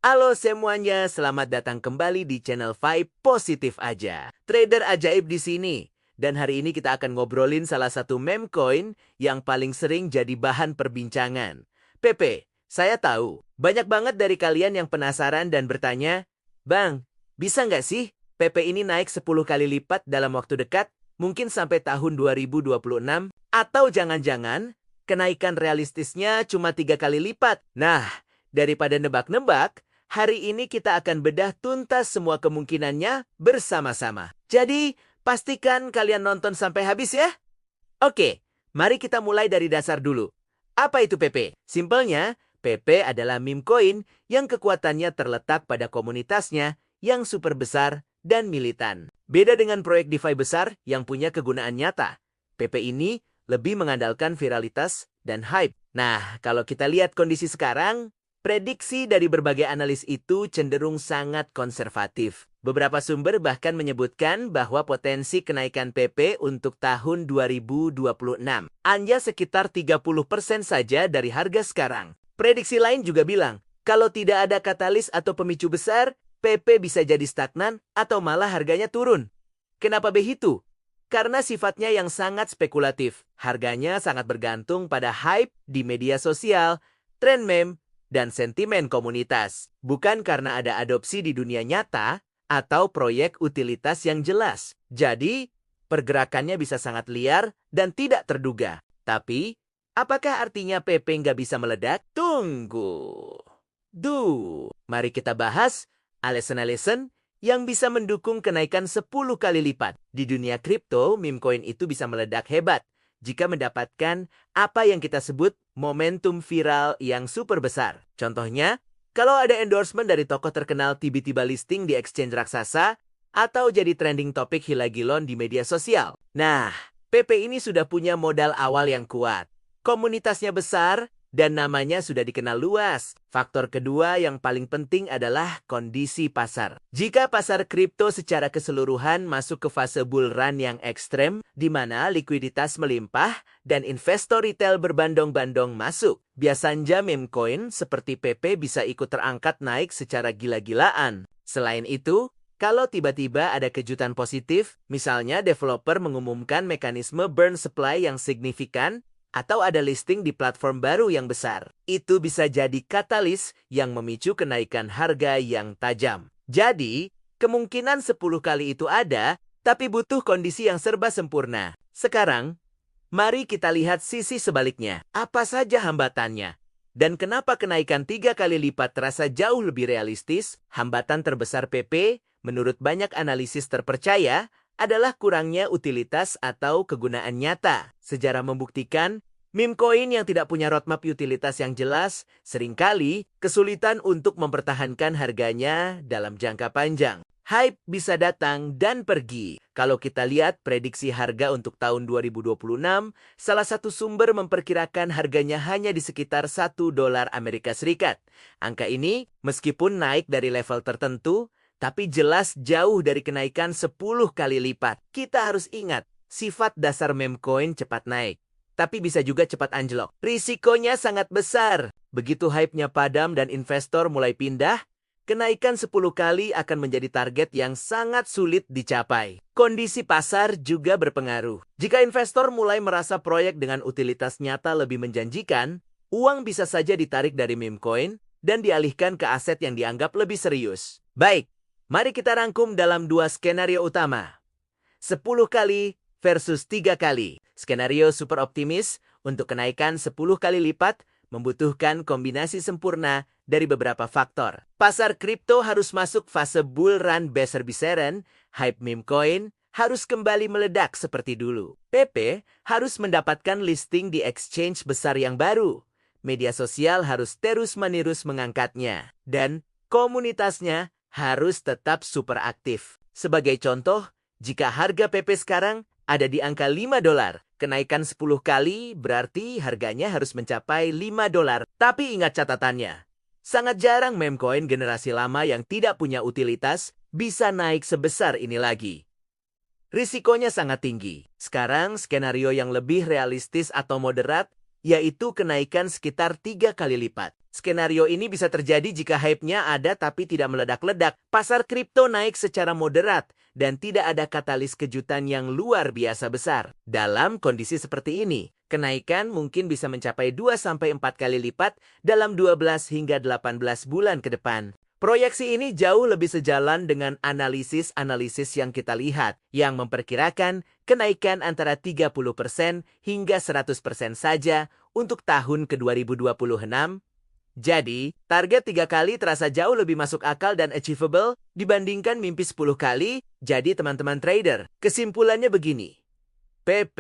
Halo semuanya, selamat datang kembali di channel Vibe Positif Aja. Trader ajaib di sini. Dan hari ini kita akan ngobrolin salah satu meme coin yang paling sering jadi bahan perbincangan. Pepe, saya tahu banyak banget dari kalian yang penasaran dan bertanya, Bang, bisa nggak sih Pepe ini naik 10 kali lipat dalam waktu dekat? Mungkin sampai tahun 2026? Atau jangan-jangan kenaikan realistisnya cuma 3 kali lipat? Nah, daripada nebak-nebak, hari ini kita akan bedah tuntas semua kemungkinannya bersama-sama. Jadi, pastikan kalian nonton sampai habis ya. Oke, mari kita mulai dari dasar dulu. Apa itu PP? Simpelnya, PP adalah meme coin yang kekuatannya terletak pada komunitasnya yang super besar dan militan. Beda dengan proyek DeFi besar yang punya kegunaan nyata. PP ini lebih mengandalkan viralitas dan hype. Nah, kalau kita lihat kondisi sekarang, prediksi dari berbagai analis itu cenderung sangat konservatif. Beberapa sumber bahkan menyebutkan bahwa potensi kenaikan PP untuk tahun 2026 hanya sekitar 30% saja dari harga sekarang. Prediksi lain juga bilang, kalau tidak ada katalis atau pemicu besar, PP bisa jadi stagnan atau malah harganya turun. Kenapa begitu? Karena sifatnya yang sangat spekulatif. Harganya sangat bergantung pada hype di media sosial, tren meme, dan sentimen komunitas, bukan karena ada adopsi di dunia nyata atau proyek utilitas yang jelas. Jadi, pergerakannya bisa sangat liar dan tidak terduga. Tapi, apakah artinya PP nggak bisa meledak? Tunggu. Mari kita bahas alasan-alasan yang bisa mendukung kenaikan 10 kali lipat. Di dunia kripto, meme coin itu bisa meledak hebat jika mendapatkan apa yang kita sebut momentum viral yang super besar. Contohnya, kalau ada endorsement dari tokoh terkenal tiba-tiba listing di exchange raksasa atau jadi trending topik gila-gilon di media sosial. Nah, PP ini sudah punya modal awal yang kuat. Komunitasnya besar dan namanya sudah dikenal luas. Faktor kedua yang paling penting adalah kondisi pasar. Jika pasar kripto secara keseluruhan masuk ke fase bull run yang ekstrem, di mana likuiditas melimpah dan investor retail berbandong-bandong masuk, biasanya meme coin seperti PP bisa ikut terangkat naik secara gila-gilaan. Selain itu, kalau tiba-tiba ada kejutan positif, misalnya developer mengumumkan mekanisme burn supply yang signifikan, atau ada listing di platform baru yang besar, itu bisa jadi katalis yang memicu kenaikan harga yang tajam. Jadi, kemungkinan 10 kali itu ada, tapi butuh kondisi yang serba sempurna. Sekarang, mari kita lihat sisi sebaliknya. Apa saja hambatannya? Dan kenapa kenaikan 3 kali lipat terasa jauh lebih realistis? Hambatan terbesar PP, menurut banyak analisis terpercaya, adalah kurangnya utilitas atau kegunaan nyata. Sejarah membuktikan, meme coin yang tidak punya roadmap utilitas yang jelas seringkali kesulitan untuk mempertahankan harganya dalam jangka panjang. Hype bisa datang dan pergi. Kalau kita lihat prediksi harga untuk tahun 2026, salah satu sumber memperkirakan harganya hanya di sekitar $1 Amerika Serikat. Angka ini meskipun naik dari level tertentu, tapi jelas jauh dari kenaikan 10 kali lipat. Kita harus ingat, sifat dasar meme coin cepat naik, tapi bisa juga cepat anjlok. Risikonya sangat besar. Begitu hype-nya padam dan investor mulai pindah, kenaikan 10 kali akan menjadi target yang sangat sulit dicapai. Kondisi pasar juga berpengaruh. Jika investor mulai merasa proyek dengan utilitas nyata lebih menjanjikan, uang bisa saja ditarik dari meme coin dan dialihkan ke aset yang dianggap lebih serius. Baik, mari kita rangkum dalam 2 skenario utama. 10 kali versus 3 kali. Skenario super optimis untuk kenaikan 10 kali lipat membutuhkan kombinasi sempurna dari beberapa faktor. Pasar kripto harus masuk fase bull run besar-besaran, hype meme coin harus kembali meledak seperti dulu. PP harus mendapatkan listing di exchange besar yang baru. Media sosial harus terus-menerus mengangkatnya. Dan komunitasnya harus tetap super aktif. Sebagai contoh, jika harga PP sekarang ada di angka $5, kenaikan 10 kali berarti harganya harus mencapai $5. Tapi ingat catatannya, sangat jarang meme coin generasi lama yang tidak punya utilitas bisa naik sebesar ini lagi. Risikonya sangat tinggi. Sekarang skenario yang lebih realistis atau moderat yaitu kenaikan sekitar 3 kali lipat. Skenario ini bisa terjadi jika hype-nya ada tapi tidak meledak-ledak, pasar kripto naik secara moderat, dan tidak ada katalis kejutan yang luar biasa besar. Dalam kondisi seperti ini, kenaikan mungkin bisa mencapai 2-4 kali lipat dalam 12 hingga 18 bulan ke depan. Proyeksi ini jauh lebih sejalan dengan analisis-analisis yang kita lihat, yang memperkirakan kenaikan antara 30% hingga 100% saja untuk tahun ke-2026. Jadi, target 3 kali terasa jauh lebih masuk akal dan achievable dibandingkan mimpi 10 kali. Jadi teman-teman trader, kesimpulannya begini. PP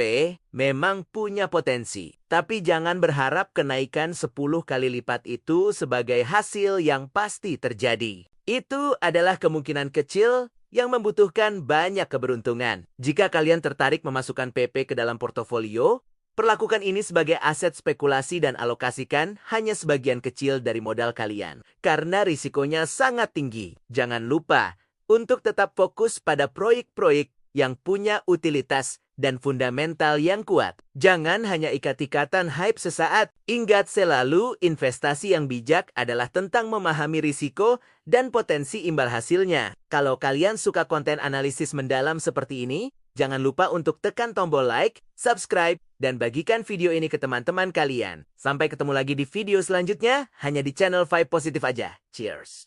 memang punya potensi, tapi jangan berharap kenaikan 10 kali lipat itu sebagai hasil yang pasti terjadi. Itu adalah kemungkinan kecil yang membutuhkan banyak keberuntungan. Jika kalian tertarik memasukkan PP ke dalam portofolio, perlakukan ini sebagai aset spekulasi dan alokasikan hanya sebagian kecil dari modal kalian, karena risikonya sangat tinggi. Jangan lupa untuk tetap fokus pada proyek-proyek yang punya utilitas dan fundamental yang kuat. Jangan hanya ikat-ikatan hype sesaat. Ingat selalu, investasi yang bijak adalah tentang memahami risiko dan potensi imbal hasilnya. Kalau kalian suka konten analisis mendalam seperti ini, jangan lupa untuk tekan tombol like, subscribe, dan bagikan video ini ke teman-teman kalian. Sampai ketemu lagi di video selanjutnya, hanya di channel 5 Positif aja. Cheers!